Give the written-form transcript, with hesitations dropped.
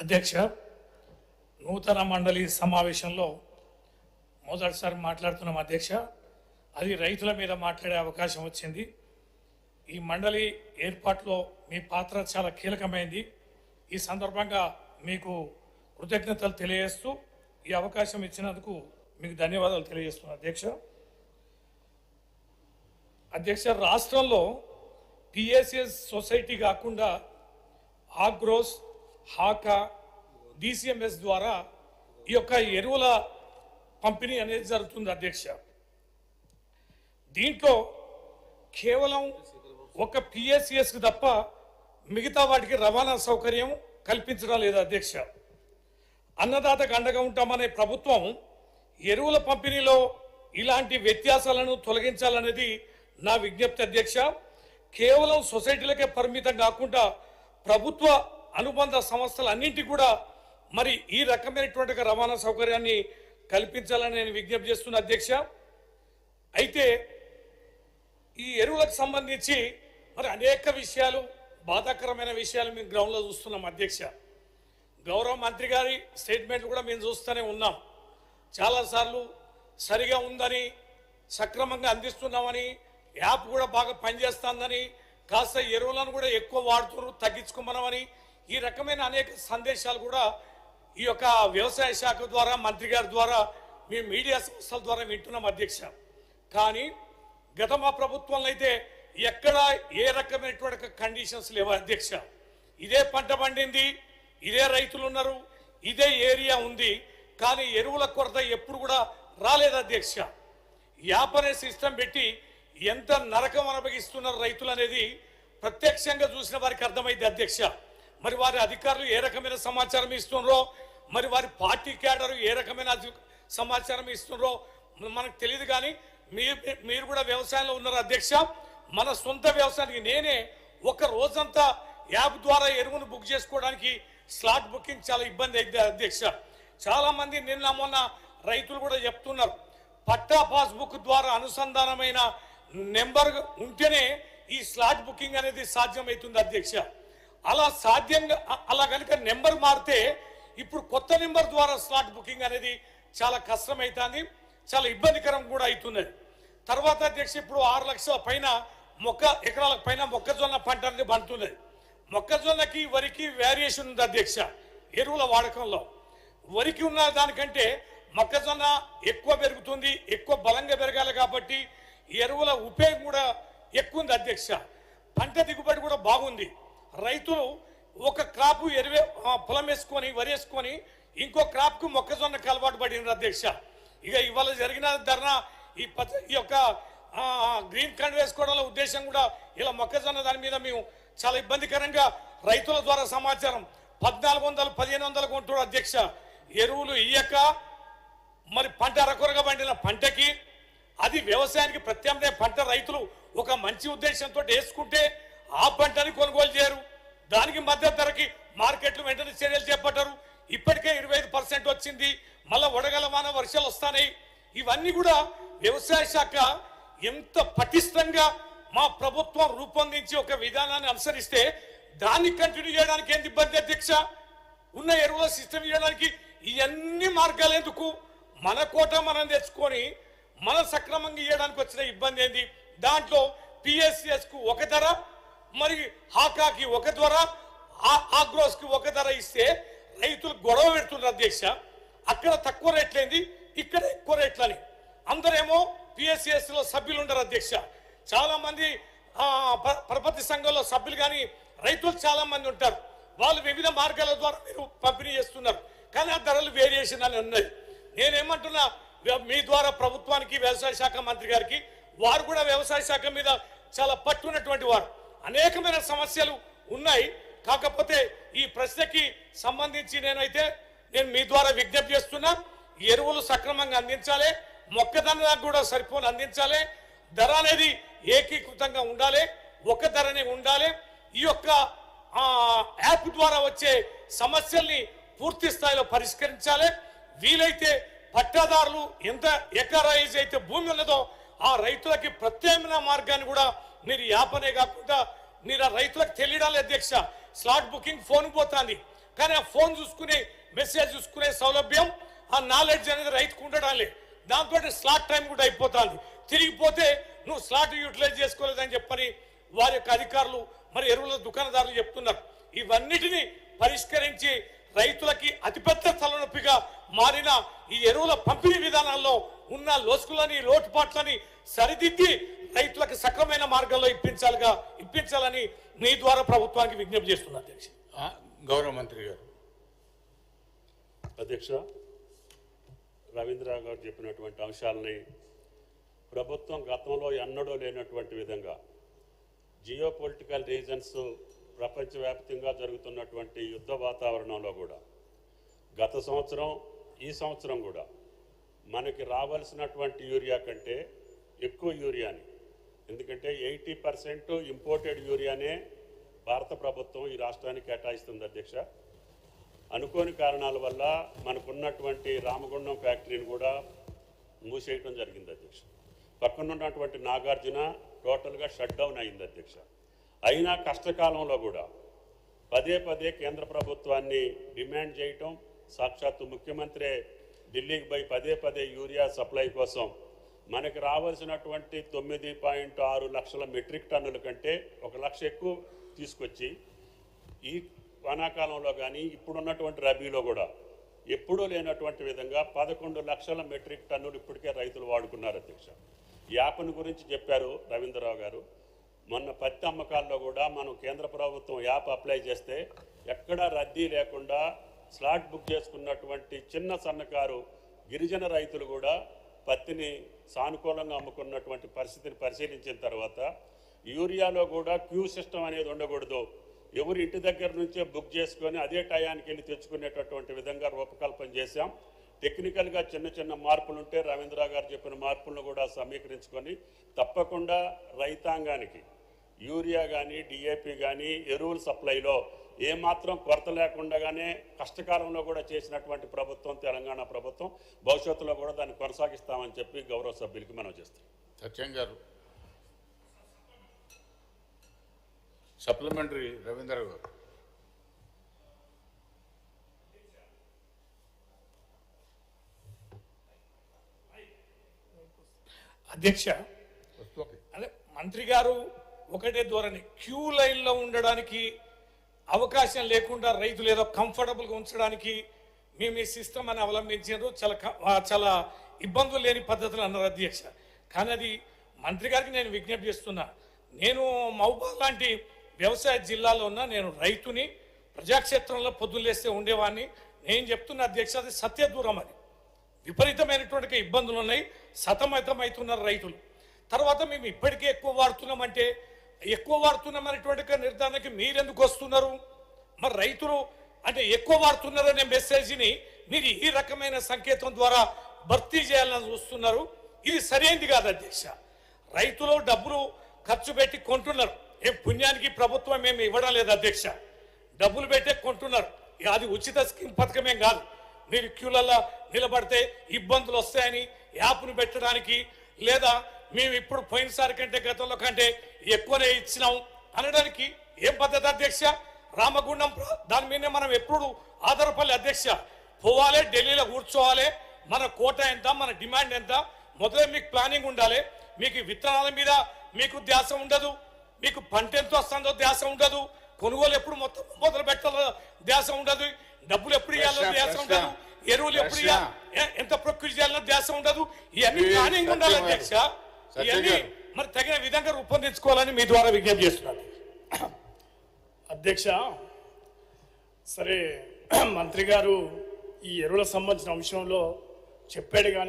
అధ్యక్ష, నూతన మండలి సమావేశంలో మొదటిసారి మాట్లాడుతున్నాం అధ్యక్ష. అది రైతుల మీద మాట్లాడే అవకాశం వచ్చింది. ఈ మండలి ఏర్పాటులో మీ పాత్ర చాలా కీలకమైంది. ఈ సందర్భంగా మీకు కృతజ్ఞతలు తెలియజేస్తూ ఈ అవకాశం ఇచ్చినందుకు మీకు ధన్యవాదాలు తెలియజేస్తున్నాను అధ్యక్ష. రాష్ట్రంలో పిఎస్ఎస్ సొసైటీ కాకుండా ఆగ్రోస్, హాకా, డిసిఎంఎస్ ద్వారా ఈ యొక్క ఎరువుల పంపిణీ అనేది జరుగుతుంది అధ్యక్ష. దీంట్లో కేవలం ఒక పిఎస్సిఎస్కి తప్ప మిగతా వాటికి రవాణా సౌకర్యం కల్పించడం లేదు అధ్యక్ష. అన్నదాతకు అండగా ఉంటామనే ప్రభుత్వం ఎరువుల పంపిణీలో ఇలాంటి వ్యత్యాసాలను తొలగించాలనేది నా విజ్ఞప్తి అధ్యక్ష. కేవలం సొసైటీలకే పరిమితం కాకుండా ప్రభుత్వ అనుబంధ సంస్థలన్నింటికి కూడా మరి ఈ రకమైనటువంటి రవాణా సౌకర్యాన్ని కల్పించాలని నేను విజ్ఞప్తి చేస్తున్నా అధ్యక్ష. అయితే ఈ ఎరువులకు సంబంధించి మరి అనేక విషయాలు, బాధాకరమైన విషయాలు మేము గ్రౌండ్లో చూస్తున్నాం అధ్యక్ష. గౌరవ మంత్రి గారి స్టేట్మెంట్లు కూడా మేము చూస్తూనే ఉన్నాం. చాలాసార్లు సరిగా ఉందని, సక్రమంగా అందిస్తున్నామని, యాప్ కూడా బాగా పనిచేస్తుందని, కాస్త ఎరువులను కూడా ఎక్కువ వాడుతున్నారు, తగ్గించుకోమనమని, ఈ రకమైన అనేక సందేశాలు కూడా ఈ యొక్క వ్యవసాయ శాఖ ద్వారా, మంత్రి గారి ద్వారా, మీ మీడియా సంస్థల ద్వారా వింటున్నాం అధ్యక్ష. కానీ గత మా ప్రభుత్వంలో అయితే ఎక్కడ ఏ రకమైనటువంటి కండిషన్స్ లేవు అధ్యక్ష. ఇదే పంట పండింది, ఇదే రైతులు ఉన్నారు, ఇదే ఏరియా ఉంది, కానీ ఎరువుల కొరత ఎప్పుడు కూడా రాలేదు అధ్యక్ష. యాప్ అనే సిస్టమ్ పెట్టి ఎంత నరకం అనుభవిస్తున్నారు రైతులు అనేది ప్రత్యక్షంగా చూసిన వారికి అర్థమైంది అధ్యక్ష. మరి వారి అధికారులు ఏ రకమైన సమాచారం ఇస్తున్నారో, మరి వారి పార్టీ క్యాడర్ ఏ రకమైన సమాచారం ఇస్తున్నారో మనకు తెలియదు. కానీ మీరు కూడా వ్యవసాయంలో ఉన్నారు అధ్యక్ష. మన సొంత వ్యవసాయానికి నేనే ఒక రోజంతా యాప్ ద్వారా ఎరువును బుక్ చేసుకోవడానికి స్లాట్ బుకింగ్ చాలా ఇబ్బంది అయింది అధ్యక్ష. చాలా మంది నిన్న మొన్న రైతులు కూడా చెప్తున్నారు, పట్టా పాస్బుక్ ద్వారా అనుసంధానమైన నెంబర్ ఉంటేనే ఈ స్లాట్ బుకింగ్ అనేది సాధ్యమవుతుంది అధ్యక్ష. అలా కనుక నెంబర్ మారితే ఇప్పుడు కొత్త నెంబర్ ద్వారా స్లాట్ బుకింగ్ అనేది చాలా కష్టమవుతుంది, చాలా ఇబ్బందికరం కూడా అవుతున్నది. తర్వాత అధ్యక్ష, ఇప్పుడు 6 లక్షల పైన ఎకరాలకు పైన మొక్కజొన్న పంట అనేది పండుతున్నది. మొక్కజొన్నకి వరికి వేరియేషన్ ఉంది అధ్యక్ష. ఎరువుల వాడకంలో వరికి ఉన్న దానికంటే మొక్కజొన్న ఎక్కువ పెరుగుతుంది, ఎక్కువ బలంగా పెరగాలి కాబట్టి ఎరువుల ఉపయోగం కూడా ఎక్కువ ఉంది అధ్యక్ష. పంట దిగుబడి కూడా బాగుంది. రైతులు ఒక క్రాప్ పొలం వేసుకొని వరి వేసుకొని ఇంకో క్రాప్కు మొక్కజొన్నకు అలవాటు పడినారు అధ్యక్ష. ఇక ఇవాళ జరిగిన ధర్నా ఈ యొక్క గ్రీన్ కార్డ్ వేసుకోవడంలో ఉద్దేశం కూడా ఇలా మొక్కజొన్న దాని మీద మేము చాలా ఇబ్బందికరంగా రైతుల ద్వారా సమాచారం 1400, 1500 కొంటారు అధ్యక్ష. ఎరువులు ఇయ్యక మరి పంట అరకొరగా పండిన పంటకి అది వ్యవసాయానికి ప్రత్యామ్నాయ పంట రైతులు ఒక మంచి ఉద్దేశంతో వేసుకుంటే ఆ పంటని కొనుగోలు చేయరు. దానికి మద్దతు ధరకి మార్కెట్లు వెంటనే చర్యలు చేపట్టారు. ఇప్పటికే 25% వచ్చింది, మళ్ళీ వడగలవాన వర్షాలు వస్తాయి. ఇవన్నీ కూడా వ్యవసాయ శాఖ ఎంత పటిష్టంగా మా ప్రభుత్వం రూపొందించి ఒక విధానాన్ని అనుసరిస్తే దాన్ని కంటిన్యూ చేయడానికి ఏంటి ఇబ్బంది అధ్యక్ష? ఉన్న ఎరువుల సిస్టమ్ ఇవ్వడానికి ఇవన్నీ మార్గాలు ఎందుకు? మన కోట మనం తెచ్చుకొని మన సక్రమంగా ఇవ్వడానికి వచ్చిన ఇబ్బంది ఏంది? దాంట్లో పిఎస్సిఎస్కు ఒక ధర, మరి హాకాకి ఒక ధర, ఆగ్రోస్కి ఒక ధర ఇస్తే రైతులు గొడవ పెడుతున్నారు అధ్యక్ష. అక్కడ తక్కువ రేట్లేంది, ఇక్కడ ఎక్కువ రేట్లని. అందరేమో పిఎస్సిఎస్ లో సభ్యులు ఉండరు అధ్యక్ష. చాలా మంది పరపతి సంఘంలో సభ్యులు కానీ రైతులు చాలా మంది ఉంటారు. వాళ్ళు వివిధ మార్గాల ద్వారా మీరు పంపిణీ చేస్తున్నారు, కానీ ఆ ధరలు వేరియేషన్ అని ఉన్నాయి. నేనేమంటున్నా, మీ ద్వారా ప్రభుత్వానికి, వ్యవసాయ శాఖ మంత్రి గారికి, వారు కూడా వ్యవసాయ శాఖ మీద చాలా పట్టున్నటువంటి వారు, అనేకమైన సమస్యలు ఉన్నాయి. కాకపోతే ఈ ప్రశ్నకి సంబంధించి నేను మీ ద్వారా విజ్ఞప్తి చేస్తున్నా, ఎరువులు సక్రమంగా అందించాలి, మొక్కజొన్న కూడా సరిపోని అందించాలి, ధర అనేది ఏకీకృతంగా ఉండాలి, ఒక ధరనే ఉండాలి. ఈ యొక్క యాప్ ద్వారా వచ్చే సమస్యల్ని పూర్తి స్థాయిలో పరిష్కరించాలి. వీలైతే పట్టాదారులు ఎంత ఎకరైజ్ అయితే భూమి ఉన్నదో ఆ రైతులకి ప్రత్యామ్నాయ మార్గాన్ని కూడా మీరు యాప్ అనే కాకుండా మీరు ఆ రైతులకు తెలియడాలి అధ్యక్ష. స్లాట్ బుకింగ్ ఫోన్ పోతుంది, కానీ ఆ ఫోన్ చూసుకునే మెసేజ్ చూసుకునే సౌలభ్యం ఆ నాలెడ్జ్ అనేది రైతుకు ఉండడం లేదు. దాంతో స్లాట్ టైం కూడా అయిపోతుంది. తిరిగిపోతే నువ్వు స్లాట్ యూటిలైజ్ చేసుకోలేదని చెప్పని వారి యొక్క అధికారులు మరి ఎరువుల దుకాణదారులు చెప్తున్నారు. ఇవన్నిటిని పరిష్కరించి రైతులకి అతిపెద్ద తలనొప్పిగా మారిన ఈ ఎరువుల పంపిణీ విధానాల్లో ఉన్న లోసుకులని లోటుపాట్లని సరిదిద్ది రైతులకు సక్రమైన మార్గంలో ఇప్పించాలని మీ ద్వారా ప్రభుత్వానికి విజ్ఞప్తి చేస్తున్నారు అధ్యక్ష. గౌరవ మంత్రి గారు. అధ్యక్ష, రవీంద్రరావు గారు చెప్పినటువంటి అంశాలని ప్రభుత్వం గతంలో ఎన్నడూ లేనటువంటి విధంగా జియో పొలిటికల్ రీజన్స్ ప్రపంచవ్యాప్తంగా జరుగుతున్నటువంటి యుద్ధ వాతావరణంలో కూడా గత సంవత్సరం ఈ సంవత్సరం కూడా మనకి రావాల్సినటువంటి యూరియా కంటే ఎక్కువ యూరియాని, ఎందుకంటే 80% ఇంపోర్టెడ్ యూరియానే భారత ప్రభుత్వం ఈ రాష్ట్రానికి కేటాయిస్తుంది అధ్యక్ష. అనుకోని కారణాల వల్ల మనకున్నటువంటి రామగుండం ఫ్యాక్టరీని కూడా మూసేయటం జరిగింది అధ్యక్ష. పక్కనున్నటువంటి నాగార్జున టోటల్గా షట్ డౌన్ అయింది అధ్యక్ష. అయినా కష్టకాలంలో కూడా పదే పదే కేంద్ర ప్రభుత్వాన్ని డిమాండ్ చేయటం, సాక్షాత్తు ముఖ్యమంత్రి ఢిల్లీకి పోయి పదే పదే యూరియా సప్లై కోసం మనకి రావాల్సినటువంటి 9.6 లక్షల మెట్రిక్ టన్నుల కంటే 1 లక్ష ఎక్కువ తీసుకొచ్చి ఈ వానాకాలంలో కానీ ఇప్పుడున్నటువంటి రబీలో కూడా ఎప్పుడూ లేనటువంటి విధంగా 11 లక్షల మెట్రిక్ టన్నులు ఇప్పటికే రైతులు వాడుకున్నారు అధ్యక్ష. యాప్ను గురించి చెప్పారు రవీంద్రరావు గారు. మొన్న పత్తి అమ్మకాల్లో కూడా మనం కేంద్ర ప్రభుత్వం యాప్ అప్లై చేస్తే ఎక్కడా రద్దీ లేకుండా స్లాట్ బుక్ చేసుకున్నటువంటి చిన్న సన్నకారు గిరిజన రైతులు కూడా పత్తిని సానుకూలంగా అమ్ముకున్నటువంటి పరిస్థితిని పరిశీలించిన తర్వాత యూరియాలో కూడా క్యూ సిస్టమ్ అనేది ఉండకూడదు, ఎవరు ఇంటి దగ్గర నుంచే బుక్ చేసుకొని అదే టయానికి వెళ్ళి తెచ్చుకునేటటువంటి విధంగా రూపకల్పన చేశాం. టెక్నికల్గా చిన్న చిన్న మార్పులు ఉంటే రవీంద్రరావు గారు చెప్పిన మార్పులను కూడా సమీకరించుకొని తప్పకుండా రైతాంగానికి యూరియా కానీ డిఏపి కానీ ఎరువుల సప్లైలో ఏమాత్రం కొరత లేకుండానే కష్టకాలంలో కూడా చేసినటువంటి ప్రభుత్వం తెలంగాణ ప్రభుత్వం. భవిష్యత్తులో కూడా దాన్ని కొనసాగిస్తామని చెప్పి గౌరవ సభ్యులకి మనం చేస్తాం. సత్యం గారు. సప్లిమెంటరీ రవీంద్రరావు గారు. అధ్యక్ష, అదే మంత్రి గారు ఒకటే ధోరణి, క్యూ లైన్లో ఉండడానికి అవకాశం లేకుండా రైతులు ఏదో కంఫర్టబుల్గా ఉంచడానికి మేము ఈ సిస్టమ్ అని అవలంబించారు. చాలా ఇబ్బందులు లేని పద్ధతులు అన్నారు అధ్యక్ష. కానీ అది మంత్రి గారికి నేను విజ్ఞప్తి చేస్తున్నా. నేను మహబూబాబాద్ లాంటి వ్యవసాయ జిల్లాలో ఉన్న నేను రైతుని, ప్రజాక్షేత్రంలో పొద్దులేస్తే ఉండేవాడిని. నేను చెప్తున్న అధ్యక్ష, అది సత్య దూరం. అది విపరీతమైనటువంటి ఇబ్బందులు ఉన్నాయి, సతమతమవుతున్నారు రైతులు. తర్వాత మేము ఇప్పటికే ఎక్కువ వాడుతున్నామంటే ఎక్కువ వాడుతున్నామనేటువంటి నిర్ధారణకి మీరెందుకు వస్తున్నారు? మరి రైతులు అంటే ఎక్కువ వాడుతున్నారనే మెసేజ్ని మీరు ఈ రకమైన సంకేతం ద్వారా భర్తీ చేయాలని చూస్తున్నారు. ఇది సరైనది కాదు అధ్యక్ష. రైతులు డబ్బులు ఖర్చు పెట్టి కొంటున్నారు. ఏ పుణ్యానికి ప్రభుత్వం మేము ఇవ్వడం లేదు అధ్యక్ష, డబ్బులు పెట్టే కొంటున్నారు. అది ఉచిత స్కీమ్ పథకమేం కాదు. మీరు క్యూలలో నిలబడితే ఇబ్బందులు వస్తాయని యాప్ను పెట్టడానికి, లేదా మేము ఇప్పుడు పోయినసారి కంటే గతంలో కంటే ఎక్కువనే ఇచ్చినాం అనడానికి ఏం పద్ధతి అధ్యక్ష? రామగుండం దాని మీద మనం ఎప్పుడు ఆధారపడాలి అధ్యక్ష. పోవాలి, ఢిల్లీలో కూర్చోవాలి, మన కోట ఎంత, మన డిమాండ్ ఎంత, మొదలే మీకు ప్లానింగ్ ఉండాలి. మీకు విత్తనాల మీద మీకు ధ్యాస ఉండదు, మీకు పంట ఎంత వస్తుందో ధ్యాస ఉండదు, కొనుగోలు ఎప్పుడు మొదలు పెట్టాలో ధ్యాస ఉండదు, డబ్బులు ఎప్పుడు ఇవ్వాలో ధ్యాస ఉండదు, ఎరువులు ఎప్పుడు ఎంత ప్రకృతి చేయాలో ధ్యాస ఉండదు. ఇవన్నీ ప్లానింగ్ ఉండాలి అధ్యక్ష. ఇవన్నీ మరి తగిన విధంగా రూపొందించుకోవాలని మీ ద్వారా విజ్ఞప్తి చేస్తున్నాను అధ్యక్ష. సరే, మంత్రి గారు ఈ ఎరువులకు సంబంధించిన అంశంలో చెప్పాడు కానీ